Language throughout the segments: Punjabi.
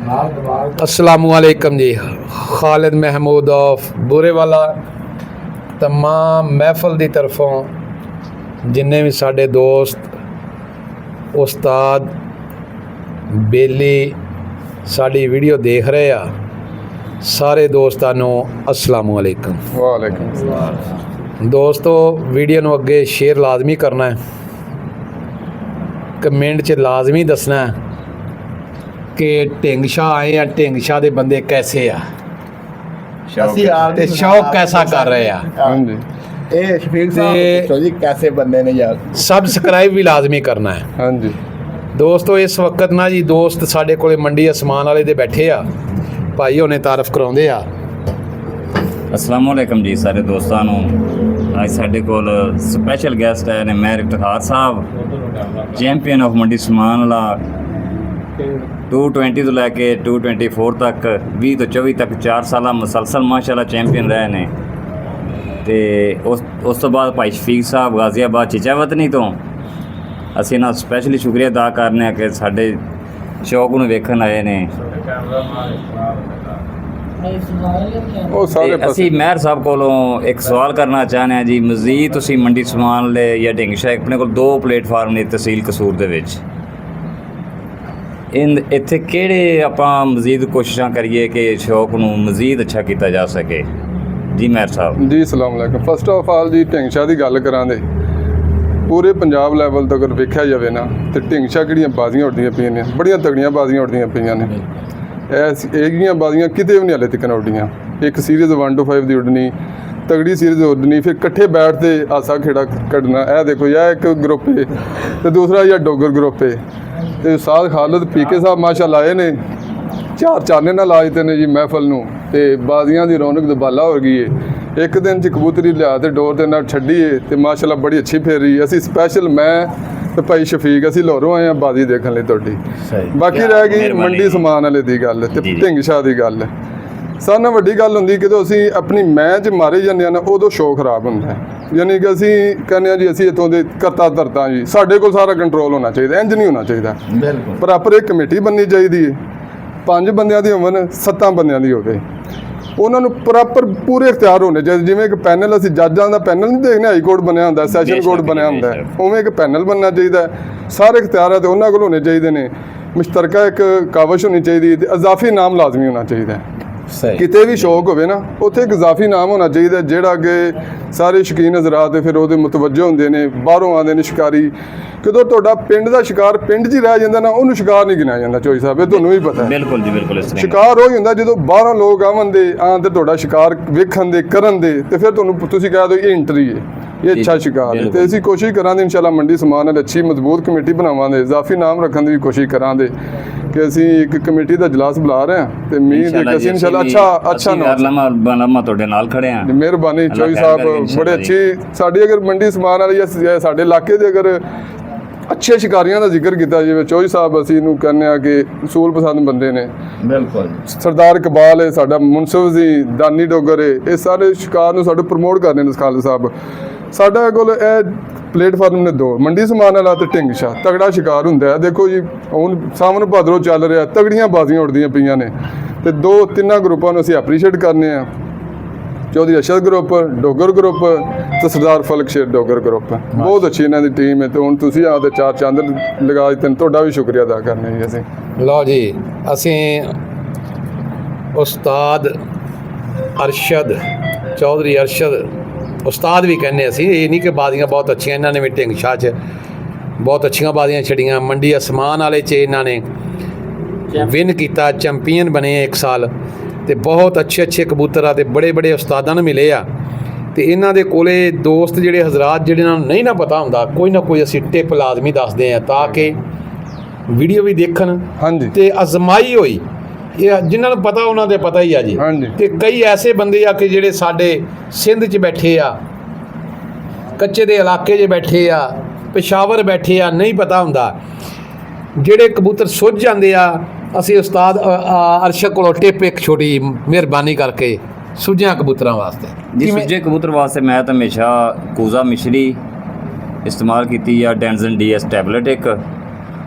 अस्सलामुअलैकुम जी। खालिद महमूद ऑफ बुरेवाला तमाम महफल की तरफों जिन्ने भी साढ़े दोस्त उस्ताद बेली साड़ी वीडियो देख रहे आ सारे दोस्तानों अस्सलामुअलैकुम। वालेकुम। दोस्तों वीडियो नूं अगे शेयर लाजमी करना है, कमेंट च लाजमी दसना है कि ढिंग शाह आए हैं, ढिंग शाह दे बंदे कैसे आ ते शौक कैसा कर रहे आ। हाँ जी, ਇਹ ਸ਼ਫੀਕ ਸਾਹਿਬ ਪੁੱਛੋ ਜੀ कैसे बंदे ने यार। सबसक्राइब भी लाजमी करना है। हाँ जी। दोस्तों इस वक्त ना जी दोस्त साढ़े कोले मंडी असमान वाले दे बैठे आ, भाई होने तारफ कराउंदे आ। अस्सलाम वालेकुम जी सारे दोस्तों नूं। अज साडे कोल स्पैशल गैसट आए ने मेहर इफ्तिखार साहब, चैंपियन ऑफ मंडी समान वाला 220 तो लैके 224 तक 20 तो 24 तक 4 साल मुसलसल माशाल्लाह चैंपियन रहे ने। ते उस तो बाद भाई शफीक साहब गाजियाबाद चीचा वतनी तो असीं ना स्पैशली शुक्रिया अदा करने कि साडे शौक नूं वेखण आए ने। वो सारे ते असीं मेहर साहब कोलों एक सवाल करना चाहते हैं जी, मजीद तुसीं मंडी समान ले या ढिंग शाह अपने कोल 2 प्लेटफार्म ने तहसील कसूर दे विच ਇੱਥੇ ਕਿਹੜੇ ਆਪਾਂ ਮਜ਼ੀਦ ਕੋਸ਼ਿਸ਼ਾਂ ਕਰੀਏ ਕਿ ਸ਼ੌਕ ਨੂੰ ਮਜ਼ੀਦ ਅੱਛਾ ਕੀਤਾ ਜਾ ਸਕੇ ਜੀ ਮੇਹਰ ਸਾਹਿਬ ਜੀ। अस्सलाम वालेकुम। फस्ट ऑफ ऑल जी ढिंग शाह ਦੀ ਗੱਲ ਕਰਾਂ ਦੇ ਪੂਰੇ ਪੰਜਾਬ ਲੈਵਲ ਤੋਂ ਅਗਰ ਵੇਖਿਆ ਜਾਵੇ ਨਾ ਤੇ ਢਿੰਗ ਸ਼ਾਹ ਕਿਹੜੀਆਂ ਬਾਜ਼ੀਆਂ ਉੱਡੀਆਂ ਪਈਆਂ ਨੇ, ਬੜੀਆਂ ਤਗੜੀਆਂ ਬਾਜ਼ੀਆਂ ਉੱਡੀਆਂ ਪਈਆਂ ਨੇ। ਇਹ ਜਿਹੀਆਂ ਬਾਜ਼ੀਆਂ ਕਿਤੇ ਵੀ ਨਹੀਂ ਹਲੇ ਤੱਕ ਉੱਡੀਆਂ। ਇੱਕ ਸੀਰੀਜ਼ 1 to 5 ਦੀ ਉੱਡਣੀ, ਤਗੜੀ ਸੀਰੀਜ਼ ਉੱਡਣੀ, ਫਿਰ ਇਕੱਠੇ ਬੈਠ ਤੇ ਆਸਾ ਖੇੜਾ ਕੱਢਣਾ। ਇਹ ਦੇਖੋ ਇਹ ਇੱਕ ਗਰੁੱਪ ਹੈ ਤੇ ਦੂਸਰਾ ਜਾਂ ਡੋਗਰ ਗਰੁੱਪ ਹੈ। ਤੇ ਉਸਤਾਦ ਖਾਲਿਦ ਪੀਕੇ ਸਾਹਿਬ ਮਾਸ਼ਾਅੱਲਾ ਆਏ ਨੇ, ਚਾਰ ਚਾਨੇ ਨਾਲ ਲਾਜਦੇ ਨੇ ਜੀ ਮਹਿਫਲ ਨੂੰ ਤੇ ਬਾਜ਼ੀਆਂ ਦੀ ਰੌਣਕ ਦੁਬਾਲਾ ਹੋ ਗਈ ਹੈ। ਇੱਕ ਦਿਨ 'ਚ ਕਬੂਤਰੀ ਲਿਆ ਤੇ ਡੋਰ ਦੇ ਨਾਲ ਛੱਡੀ ਹੈ ਤੇ ਮਾਸ਼ਾਅੱਲਾ ਬੜੀ ਅੱਛੀ ਫੇਰ ਰਹੀ। ਅਸੀਂ ਸਪੈਸ਼ਲ ਮੈਂ ਤੇ ਭਾਈ ਸ਼ਫੀਕ ਅਸੀਂ ਲਾਹੌਰੋਂ ਆਏ ਹਾਂ ਬਾਜ਼ੀ ਦੇਖਣ ਲਈ ਤੁਹਾਡੀ। ਬਾਕੀ ਰਹਿ ਗਈ ਮੰਡੀ ਸਮਾਨ ਵਾਲੇ ਦੀ ਗੱਲ ਤੇ ਢਿੰਗ ਸ਼ਾਹ ਦੀ ਗੱਲ। ਸਾਰਿਆਂ ਨਾਲੋਂ ਵੱਡੀ ਗੱਲ ਹੁੰਦੀ ਜਦੋਂ ਅਸੀਂ ਆਪਣੀ ਮੈਚ ਮਾਰੇ ਜਾਂਦੇ ਹਾਂ ਨਾ ਉਦੋਂ ਸ਼ੌਕ ਖਰਾਬ ਹੁੰਦਾ ਹੈ। ਯਾਨੀ ਕਿ ਅਸੀਂ ਕਹਿੰਦੇ ਹਾਂ ਜੀ ਅਸੀਂ ਇੱਥੋਂ ਦੇ ਕਰਤਾ ਧਰਤਾ ਜੀ, ਸਾਡੇ ਕੋਲ ਸਾਰਾ ਕੰਟਰੋਲ ਹੋਣਾ ਚਾਹੀਦਾ, ਇੰਜ ਨਹੀਂ ਹੋਣਾ ਚਾਹੀਦਾ। ਪ੍ਰੋਪਰ ਇੱਕ ਕਮੇਟੀ ਬਣਨੀ ਚਾਹੀਦੀ ਹੈ, 5 ਬੰਦਿਆਂ ਦੀ ਹੋਵਣ 7 ਬੰਦਿਆਂ ਦੀ ਹੋਵੇ, ਉਹਨਾਂ ਨੂੰ ਪ੍ਰੋਪਰ ਪੂਰੇ ਇਖਤਿਆਰ ਹੋਣੇ ਚਾਹੀਦੇ। ਜਿਵੇਂ ਇੱਕ ਪੈਨਲ ਅਸੀਂ ਜੱਜਾਂ ਦਾ ਪੈਨਲ ਨਹੀਂ ਦੇਖਦੇ ਹਾਈ ਕੋਰਟ ਬਣਿਆ ਹੁੰਦਾ, ਸੈਸ਼ਨ ਕੋਰਟ ਬਣਿਆ ਹੁੰਦਾ, ਉਵੇਂ ਇੱਕ ਪੈਨਲ ਬਣਨਾ ਚਾਹੀਦਾ। ਸਾਰੇ ਇਖਤਿਆਰਾਤ ਉਹਨਾਂ ਕੋਲ ਹੋਣੇ ਚਾਹੀਦੇ ਨੇ। ਮੁਸ਼ਤਰਕਾ ਇੱਕ ਕਾਵਸ਼ ਹੋਣੀ ਚਾਹੀਦੀ ਤੇ ਇਜ਼ਾਫੀ ਨਾਮ ਲਾਜ਼ਮੀ ਹੋਣਾ ਚਾਹੀਦਾ। ਕਿਤੇ ਵੀ ਸ਼ੌਕ ਹੋਵੇ ਨਾ ਉੱਥੇ ਇੱਕ ਇਜ਼ਾਫੀ ਨਾਮ ਹੋਣਾ ਚਾਹੀਦਾ ਜਿਹੜਾ ਅੱਗੇ ਸਾਰੇ ਸ਼ੌਕੀਨ ਹਜ਼ਰਾਤ ਫਿਰ ਉਹਦੇ ਮੁਤਵੱਜਹ ਹੁੰਦੇ ਨੇ, ਬਾਹਰੋਂ ਆਉਂਦੇ ਨੇ ਸ਼ਿਕਾਰੀ। ਜਦੋਂ ਤੁਹਾਡਾ ਪਿੰਡ ਦਾ ਸ਼ਿਕਾਰ ਪਿੰਡ 'ਚ ਹੀ ਰਹਿ ਜਾਂਦਾ ਨਾ ਉਹਨੂੰ ਸ਼ਿਕਾਰ ਨਹੀਂ ਗਿਣਿਆ ਜਾਂਦਾ। ਚੋਈ ਸਾਹਿਬ ਇਹ ਤੁਹਾਨੂੰ ਵੀ ਪਤਾ ਹੈ। ਬਿਲਕੁਲ ਜੀ ਬਿਲਕੁਲ। ਸ਼ਿਕਾਰ ਉਹ ਹੀ ਹੁੰਦਾ ਜਦੋਂ ਬਾਹਰੋਂ ਲੋਕ ਆਉਣ ਤੇ ਤੁਹਾਡਾ ਸ਼ਿਕਾਰ ਵੇਖਣ ਦੇ ਕਰਨ ਦੇ ਤੇ ਫਿਰ ਤੁਹਾਨੂੰ ਤੁਸੀਂ ਕਹਿ ਦਿਓ ਇਹ ਐਂਟਰੀ ਹੈ, ਇਹ ਅੱਛਾ ਸ਼ਿਕਾਰ ਹੈ। ਤੇ ਅਸੀਂ ਕੋਸ਼ਿਸ਼ ਕਰਾਂਗੇ ਇਨਸ਼ਾਅੱਲਾ ਮੰਡੀ ਸਮਾਨ ਨਾਲ ਅੱਛੀ ਮਜ਼ਬੂਤ ਕਮੇਟੀ ਬਣਾਵਾਂਗੇ, ਇਜ਼ਾਫੀ ਨਾਮ ਰੱਖਣ ਦੀ ਵੀ ਕੋਸ਼ਿਸ਼ ਕਰਾਂਗੇ ਕਿ ਅਸੀਂ ਇੱਕ ਕਮੇਟੀ ਦਾ ਇਜਲਾਸ ਬੁਲਾ ਰਹੇ ਹਾਂ ਤੇ ਉਮੀਦ ਹੈ ਕਿ ਅਸੀਂ ਇਨਸ਼ਾਅੱਲਾ ਅੱਛਾ ਨਾਮ ਤੁਹਾਡੇ ਨਾਲ ਖੜੇ ਹਾਂ। ਮਿਹਰਬਾਨੀ ਚੋਈ ਸਾਹਿਬ, ਬੜੇ ਅੱਛੀ ਸਾਡੀ ਅਗਰ ਮੰਡੀ ਸਮਾਨ ਵਾਲੀ ਸਾਡੇ ਇਲਾਕੇ ਦੇ ਅਗਰ ਅੱਛੇ ਸ਼ਿਕਾਰੀਆਂ ਦਾ ਜ਼ਿਕਰ ਕੀਤਾ ਜਿਵੇਂ ਚੋਈ ਸਾਹਿਬ ਅਸੀਂ ਇਹਨੂੰ ਕਹਿੰਦੇ ਆ ਕਿ ਅਸੂਲ ਪਸੰਦ ਬੰਦੇ ਨੇ। ਬਿਲਕੁਲ। ਸਰਦਾਰ ਇਕਬਾਲ ਹੈ ਸਾਡਾ, ਮੁਨਸਫ ਜੀ, ਦਾਨੀ ਡੋਗਰ ਹੈ, ਇਹ ਸਾਰੇ ਸ਼ਿਕਾਰ ਨੂੰ ਸਾਡੇ ਪ੍ਰਮੋਟ ਕਰਦੇ ਨੇ ਖਾਲਿਦ ਸਾਹਿਬ। ਸਾਡਾ ਕੋਲ ਇਹ ਪਲੇਟਫਾਰਮ ਨੇ 2 ਮੰਡੀ ਸਮਾਨ ਵਾਲਾ ਤੇ ਢਿੰਗ ਸ਼ਾਹ ਤਗੜਾ ਸ਼ਿਕਾਰ ਹੁੰਦਾ ਹੈ। ਦੇਖੋ ਜੀ ਹੁਣ ਸਾਵਣ ਭਾਦਰੋਂ ਚੱਲ ਰਿਹਾ, ਤਗੜੀਆਂ ਬਾਜ਼ੀਆਂ ਉੱਡਦੀਆਂ ਪਈਆਂ ਨੇ ਤੇ 2-3 ਗਰੁੱਪਾਂ ਨੂੰ ਅਸੀਂ ਐਪਰੀਸ਼ੀਏਟ ਕਰਨੇ ਆ। ਚੌਧਰੀ ਅਰਸ਼ਦ ਗਰੁੱਪ, ਡੋਗਰ ਗਰੁੱਪ ਤੇ ਸਰਦਾਰ ਫਲਕ ਸ਼ੇਰ ਡੋਗਰ ਗਰੁੱਪ। ਬਹੁਤ ਅੱਛੀ ਇਹਨਾਂ ਦੀ ਟੀਮ ਹੈ ਤੇ ਹੁਣ ਤੁਸੀਂ ਆਪਦੇ 4 ਚੰਦ ਲਗਾ ਦਿੱਤੇ, ਤੁਹਾਡਾ ਵੀ ਸ਼ੁਕਰੀਆ ਅਦਾ ਕਰਨੇ ਜੀ ਅਸੀਂ। ਲਓ ਜੀ ਅਸੀਂ ਉਸਤਾਦ ਅਰਸ਼ਦ ਚੌਧਰੀ ਅਰਸ਼ਦ ਉਸਤਾਦ ਵੀ ਕਹਿੰਦੇ ਅਸੀਂ, ਇਹ ਨਹੀਂ ਕਿ ਬਾਜ਼ੀਆਂ ਬਹੁਤ ਅੱਛੀਆਂ ਇਹਨਾਂ ਨੇ ਵੀ ਢਿੰਗ ਸ਼ਾਹ 'ਚ ਬਹੁਤ ਅੱਛੀਆਂ ਬਾਜ਼ੀਆਂ ਛੜੀਆਂ। ਮੰਡੀ ਅਸਮਾਨ ਵਾਲੇ 'ਚ ਇਹਨਾਂ ਨੇ ਵਿਨ ਕੀਤਾ, ਚੈਂਪੀਅਨ ਬਣੇ ਇੱਕ ਸਾਲ ਤੇ ਬਹੁਤ ਅੱਛੇ ਕਬੂਤਰ ਆ ਤੇ ਬੜੇ ਉਸਤਾਦਾਂ ਨੂੰ ਮਿਲੇ ਆ। ਤੇ ਇਹਨਾਂ ਦੇ ਕੋਲੇ ਦੋਸਤ ਜਿਹੜੇ ਹਜ਼ਰਾਤ ਜਿਹੜੇ ਇਹਨਾਂ ਨੂੰ ਨਹੀਂ ਨਾ ਪਤਾ ਹੁੰਦਾ ਕੋਈ ਨਾ ਕੋਈ ਅਸੀਂ ਟਿਪ ਲਾਜ਼ਮੀ ਦੱਸਦੇ ਆ ਤਾਂ ਕਿ ਵੀਡੀਓ ਵੀ ਦੇਖਣ। ਹਾਂਜੀ। ਤੇ ਅਜ਼ਮਾਈ ਹੋਈ ਇਹ ਜਿਨ੍ਹਾਂ ਨੂੰ ਪਤਾ ਉਹਨਾਂ ਦੇ ਪਤਾ ਹੀ ਆ ਜੀ। ਤੇ ਕਈ ਐਸੇ ਬੰਦੇ ਆ ਕਿ ਜਿਹੜੇ ਸਾਡੇ ਸਿੰਧ 'ਚ ਬੈਠੇ ਆ, ਕੱਚੇ ਦੇ ਇਲਾਕੇ 'ਚ ਬੈਠੇ ਆ, ਪੇਸ਼ਾਵਰ ਬੈਠੇ ਆ, ਨਹੀਂ ਪਤਾ ਹੁੰਦਾ। ਜਿਹੜੇ ਕਬੂਤਰ ਸੁੱਝ ਜਾਂਦੇ ਆ ਅਸੀਂ ਉਸਤਾਦ ਅਰਸ਼ਦ ਕੋਲੋਂ ਟਿਪ ਇੱਕ ਛੋਟੀ ਮਿਹਰਬਾਨੀ ਕਰਕੇ ਸੁੱਜਿਆਂ ਕਬੂਤਰਾਂ ਵਾਸਤੇ ਜੀ। ਸੁੱਜੇ ਕਬੂਤਰ ਵਾਸਤੇ ਮੈਂ ਤਾਂ ਹਮੇਸ਼ਾ ਕੂਜ਼ਾ ਮਿਸ਼ਰੀ ਇਸਤੇਮਾਲ ਕੀਤੀ ਆ, ਡੈਂਜ਼ਨ DS ਟੈਬਲੇਟ ਇੱਕ,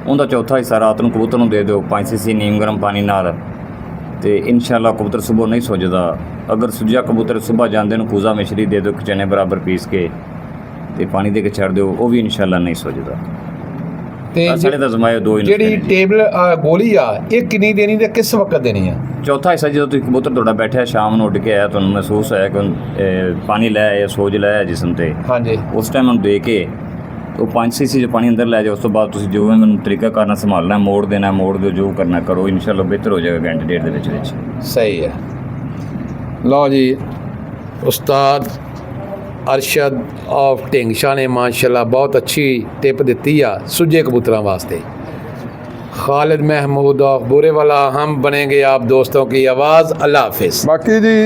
ਉਹਦਾ ਚੌਥਾ ਹਿੱਸਾ ਰਾਤ ਨੂੰ ਕਬੂਤਰ ਨੂੰ ਦੇ ਦਿਓ 5 ਸੀਸੀ ਨੀਮ ਗਰਮ ਪਾਣੀ ਨਾਲ, ਤੇ ਇਨਸ਼ਾਅੱਲਾ ਕਬੂਤਰ ਸੁਬਹ ਨਹੀਂ ਸੁੱਜਦਾ। ਅਗਰ ਸੁੱਜਿਆ ਕਬੂਤਰ ਸੁਬਹ ਜਾਂਦੇ ਨੂੰ ਪੂਜ਼ਾ ਮਿਸ਼ਰੀ ਦੇ ਦਿਓ ਇੱਕ ਚਨੇ ਬਰਾਬਰ ਪੀਸ ਕੇ ਤੇ ਪਾਣੀ ਦੇ ਕੇ ਛੱਡ ਦਿਓ, ਉਹ ਵੀ ਇਨਸ਼ਾਅੱਲਾ ਨਹੀਂ ਸੁੱਜਦਾ। ਤੇ ਸਾਡੇ ਤਾਂ ਜ਼ਮਾਏ ਦੋ ਹੀ ਨੁਸਖੇ ਜਿਹੜੀ ਨੇ ਜੀ। ਟੇਬਲ ਗੋਲੀ ਆ ਇਹ ਕਿੰਨੀ ਦੇਣੀ ਤੇ ਕਿਸ ਵਕਤ ਦੇਣੀ ਆ? ਚੌਥਾ ਹਿੱਸਾ ਜਦੋਂ ਤੁਸੀਂ ਕਬੂਤਰ ਤੁਹਾਡਾ ਬੈਠਿਆ ਸ਼ਾਮ ਨੂੰ ਉੱਡ ਕੇ ਆਇਆ, ਤੁਹਾਨੂੰ ਮਹਿਸੂਸ ਹੋਇਆ ਕਿ ਪਾਣੀ ਲੈ ਆਇਆ, ਸੋਜ ਲੈ ਆਇਆ ਜਿਸਮ ਤੇ, ਹਾਂਜੀ ਉਸ ਟਾਈਮ ਉਹਨੂੰ ਦੇ ਕੇ ਉਹ 5 ਸੀਸੀ ਜੋ ਪਾਣੀ ਅੰਦਰ ਲੈ ਜਾਓ। ਉਸ ਤੋਂ ਬਾਅਦ ਤੁਸੀਂ ਜੋ ਹੈ ਮੈਨੂੰ ਤਰੀਕਾ ਕਰਨਾ ਸੰਭਾਲਣਾ, ਮੋੜ ਦੇਣਾ, ਮੋੜ ਦਿਓ, ਜੋ ਕਰਨਾ ਕਰੋ, ਇਨਸ਼ਾਅੱਲਾ ਬਿਹਤਰ ਹੋ ਜਾਏਗਾ ਘੰਟੇ ਡੇਢ ਦੇ ਵਿੱਚ। ਸਹੀ ਹੈ। ਲਓ ਜੀ, ਉਸਤਾਦ ਅਰਸ਼ਦ ਆਫ ਢਿੰਗਸ਼ਾ ਨੇ ਮਾਸ਼ਾਅੱਲਾ ਬਹੁਤ ਅੱਛੀ ਟਿਪ ਦਿੱਤੀ ਆ ਸੁੱਜੇ कबूतरों वास्ते। खालिद महमूद ऑफ बुरेवाला, हम बनेंगे आप दोस्तों की आवाज़। अल्लाह हाफिज़। ਬਾਕੀ ਜੀ